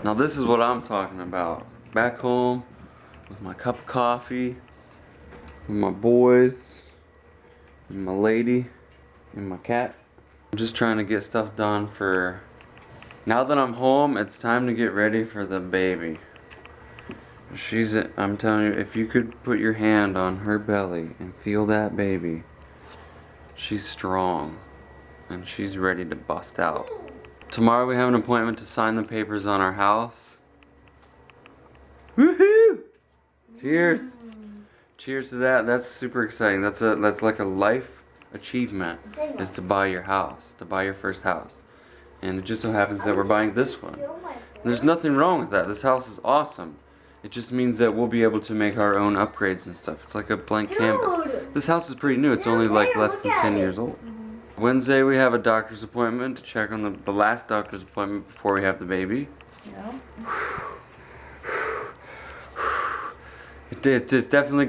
Now this is what I'm talking about. Back home with my cup of coffee, with my boys, and my lady, and my cat. I'm just trying to get stuff done for... Now that I'm home, it's time to get ready for the baby. I'm telling you, if you could put your hand on her belly and feel that baby, she's strong and she's ready to bust out. Tomorrow we have an appointment to sign the papers on our house. Woohoo! Cheers! Cheers to that. That's super exciting. That's like a life achievement, is to buy your house, to buy your first house. And it just so happens that we're buying this one. There's nothing wrong with that. This house is awesome. It just means that we'll be able to make our own upgrades and stuff. It's like a blank canvas. This house is pretty new. It's only like less than 10 years old. Wednesday we have a doctor's appointment to check on the last doctor's appointment before we have the baby. Yeah. It's definitely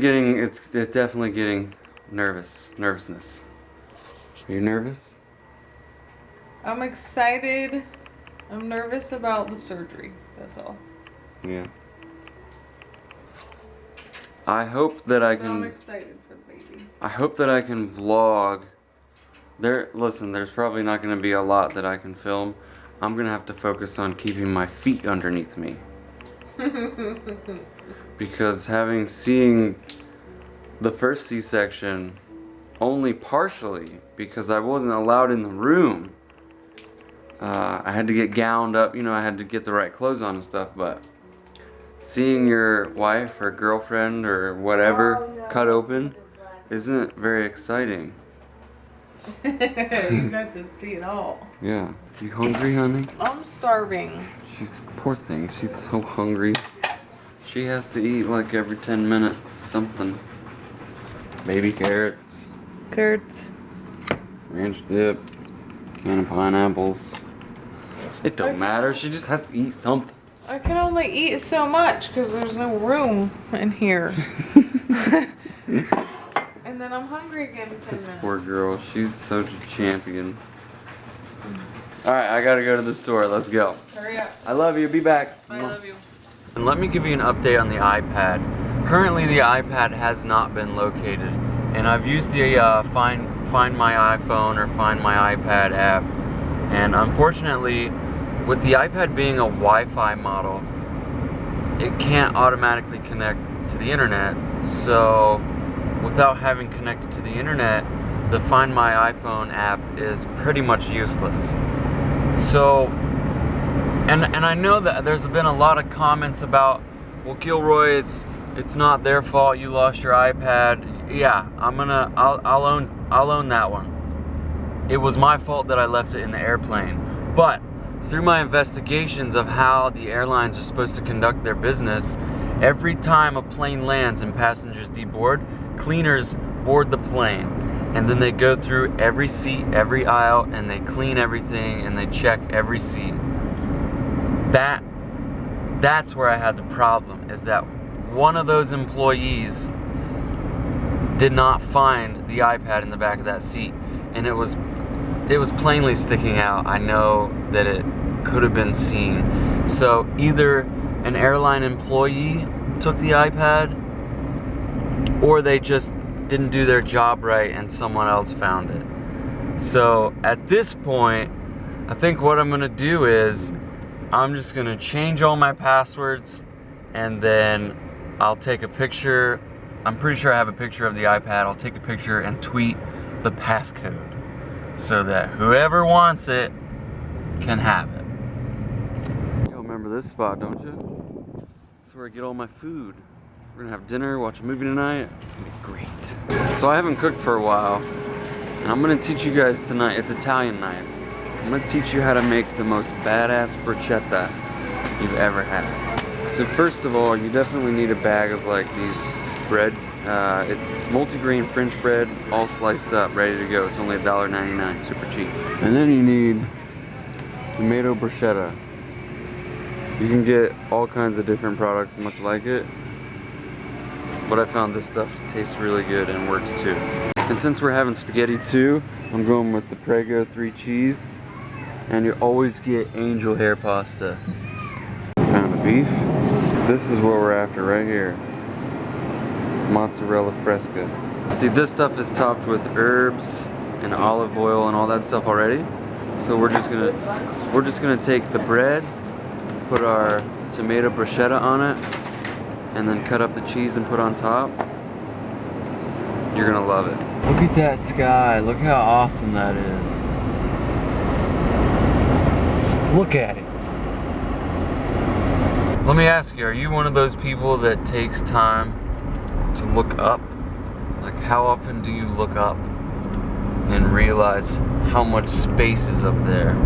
getting nervousness. Are you nervous? I'm excited. I'm nervous about the surgery. That's all. Yeah. I hope that I can... I'm excited for the baby. I hope that I can vlog. Listen, there's probably not going to be a lot that I can film. I'm going to have to focus on keeping my feet underneath me. Because seeing the first C-section only partially, because I wasn't allowed in the room. I had to get gowned up, I had to get the right clothes on and stuff, but seeing your wife or girlfriend or whatever cut open isn't very exciting. You got to see it all. Yeah. You hungry, honey? I'm starving. Poor thing, she's so hungry. She has to eat like every 10 minutes something. Baby carrots. Carrots. Ranch dip. Can of pineapples. It don't matter, she just has to eat something. I can only eat so much because there's no room in here. And then I'm hungry again in 10 minutes. This poor girl, she's such a champion. Alright, I gotta go to the store, let's go. Hurry up. I love you, be back. I love you. And let me give you an update on the iPad. Currently the iPad has not been located. And I've used the Find My iPhone or Find My iPad app. And unfortunately, with the iPad being a Wi-Fi model, it can't automatically connect to the internet. So without having connected to the internet, the Find My iPhone app is pretty much useless. So, and I know that there's been a lot of comments about, well, Gilroy, it's not their fault you lost your iPad. Yeah, I'll own that one. It was my fault that I left it in the airplane. But through my investigations of how the airlines are supposed to conduct their business, every time a plane lands and passengers deboard, cleaners board the plane. And then they go through every seat, every aisle, and they clean everything and they check every seat. That's where I had the problem, is that one of those employees did not find the iPad in the back of that seat, and it was plainly sticking out. I know that it could have been seen. So either an airline employee took the iPad, or they just didn't do their job right and someone else found it. So at this point, I think what I'm gonna do is I'm just gonna change all my passwords, and then I'll take a picture. I'm pretty sure I have a picture of the iPad. I'll take a picture and tweet the passcode so that whoever wants it can have it. You remember this spot, don't you? This is where I get all my food. We're gonna have dinner, watch a movie tonight. It's gonna be great. So I haven't cooked for a while, and I'm gonna teach you guys tonight. It's Italian night. I'm gonna teach you how to make the most badass bruschetta you've ever had. So first of all, you definitely need a bag of like these bread. It's multigrain French bread, all sliced up, ready to go. It's only $1.99, super cheap. And then you need tomato bruschetta. You can get all kinds of different products much like it, but I found this stuff tastes really good and works too. And since we're having spaghetti too, I'm going with the Prego 3 cheese, and you always get angel hair pasta. beef. This is what we're after right here. Mozzarella fresca. See, this stuff is topped with herbs and olive oil and all that stuff already. So we're just gonna take the bread, put our tomato bruschetta on it, and then cut up the cheese and put on top. You're gonna love it. Look at that sky. Look how awesome that is. Just look at it. Let me ask you, are you one of those people that takes time to look up? Like, how often do you look up and realize how much space is up there?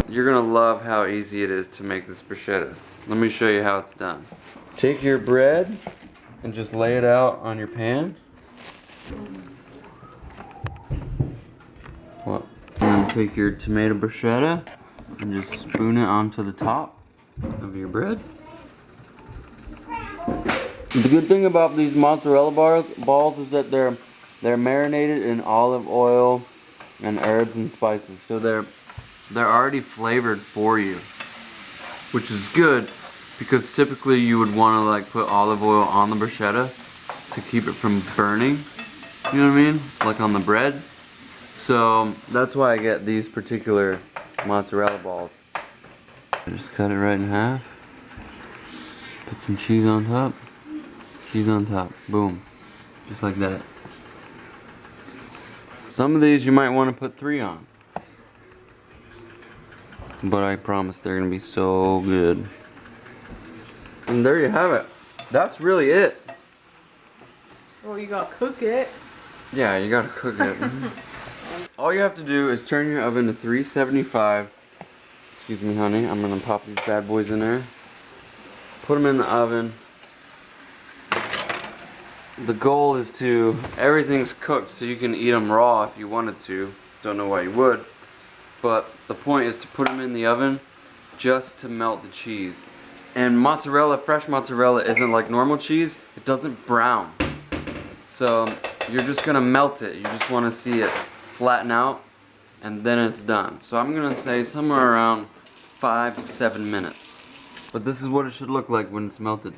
You're gonna love how easy it is to make this bruschetta. Let me show you how it's done. Take your bread and just lay it out on your pan. And then take your tomato bruschetta and just spoon it onto the top of your bread. The good thing about these mozzarella balls is that they're marinated in olive oil and herbs and spices, so they're already flavored for you, which is good because typically you would want to like put olive oil on the bruschetta to keep it from burning. You know what I mean? Like on the bread. So that's why I get these particular mozzarella balls. I just cut it right in half. Put some cheese on top. Cheese on top. Boom. Just like that. Some of these you might want to put 3 on. But I promise they're going to be so good. And there you have it. That's really it. Well, you gotta cook it. Yeah, you gotta cook it. All you have to do is turn your oven to 375. Excuse me, honey. I'm gonna pop these bad boys in there. Put them in the oven. The goal is to, everything's cooked so you can eat them raw if you wanted to. Don't know why you would. But the point is to put them in the oven just to melt the cheese. And mozzarella, fresh mozzarella isn't like normal cheese. It doesn't brown. So you're just gonna melt it. You just wanna see it flatten out and then it's done. So I'm gonna say somewhere around 5 to 7 minutes. But this is what it should look like when it's melted.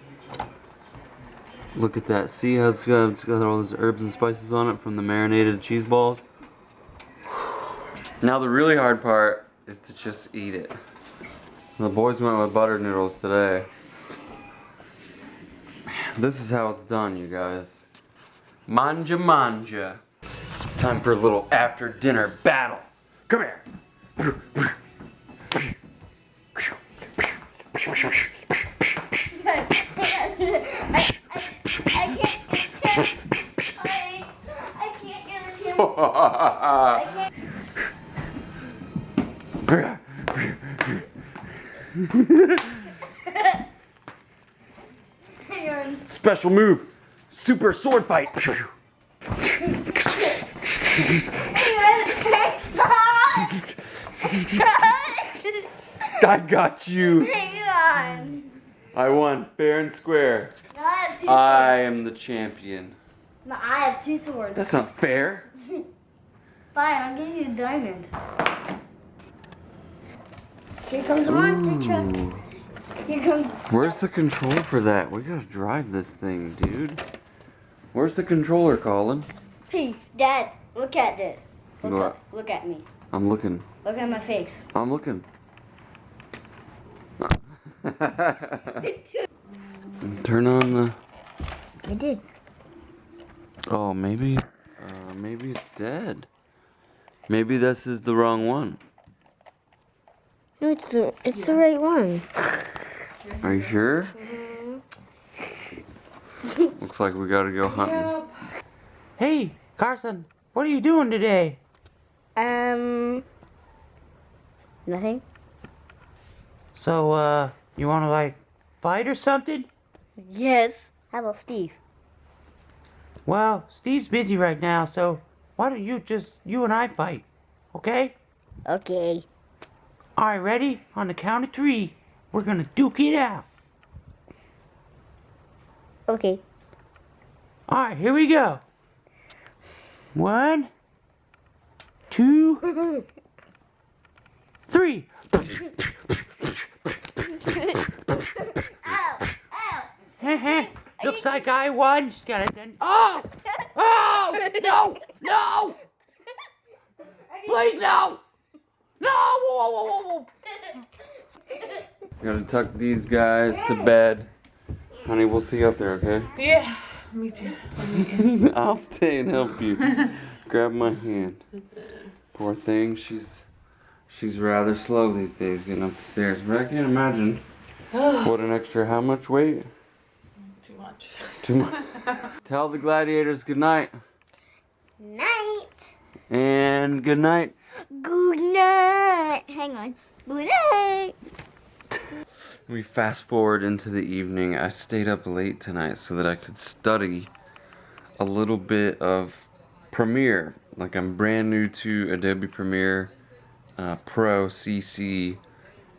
Look at that. See how it's got all those herbs and spices on it from the marinated cheese balls? Now the really hard part is to just eat it. The boys went with butter noodles today. This is how it's done, you guys. Manja manja. It's time for a little after dinner battle. Come here. Special move. Super sword fight. I got you. I won fair and square. No, I have 2 swords. I am the champion. No, I have 2 swords. That's not fair. Fine, I'll give you a diamond. Here comes the monster truck. Here comes. Where's the control for that? We gotta drive this thing, dude. Where's the controller, Colin? Hey, Dad, look at it. What? Look at me. I'm looking. Look at my face. I'm looking. Turn on the... I did. Oh, maybe it's dead. Maybe this is the wrong one. No, it's the right one. Are you sure? Looks like we gotta go hunting. Yep. Hey, Carson, what are you doing today? Nothing. So, you wanna, like, fight or something? Yes. How about Steve? Well, Steve's busy right now, so why don't you and I fight, okay? Okay. Alright, ready? On the count of 3, we're gonna duke it out. Okay. Alright, here we go. 1, 2, 3. looks like I won, skeleton. Oh! Oh! No! No! Please, no! No! Whoa, whoa, whoa, whoa. Gotta tuck these guys to bed. Honey, we'll see you up there, okay? Yeah, me too. I'll stay and help you. Grab my hand. Poor thing, she's rather slow these days getting up the stairs. But I can't imagine what an extra, how much weight? Too much. Too much. Tell the gladiators good night. Night. And good night. Good night. Hang on. Good night. We fast forward into the evening. I stayed up late tonight so that I could study a little bit of Premiere. Like, I'm brand new to Adobe Premiere Pro CC,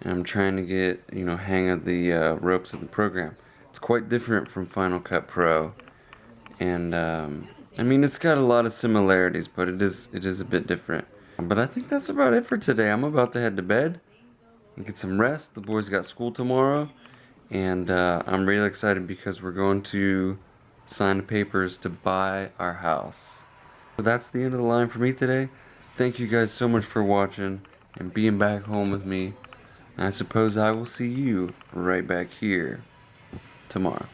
and I'm trying to get, hang of the ropes of the program. It's quite different from Final Cut Pro, and I mean, it's got a lot of similarities, but it is a bit different. But I think that's about it for today. I'm about to head to bed and get some rest. The boys got school tomorrow, and I'm really excited because we're going to sign the papers to buy our house. So that's the end of the line for me today. Thank you guys so much for watching and being back home with me. And I suppose I will see you right back here tomorrow.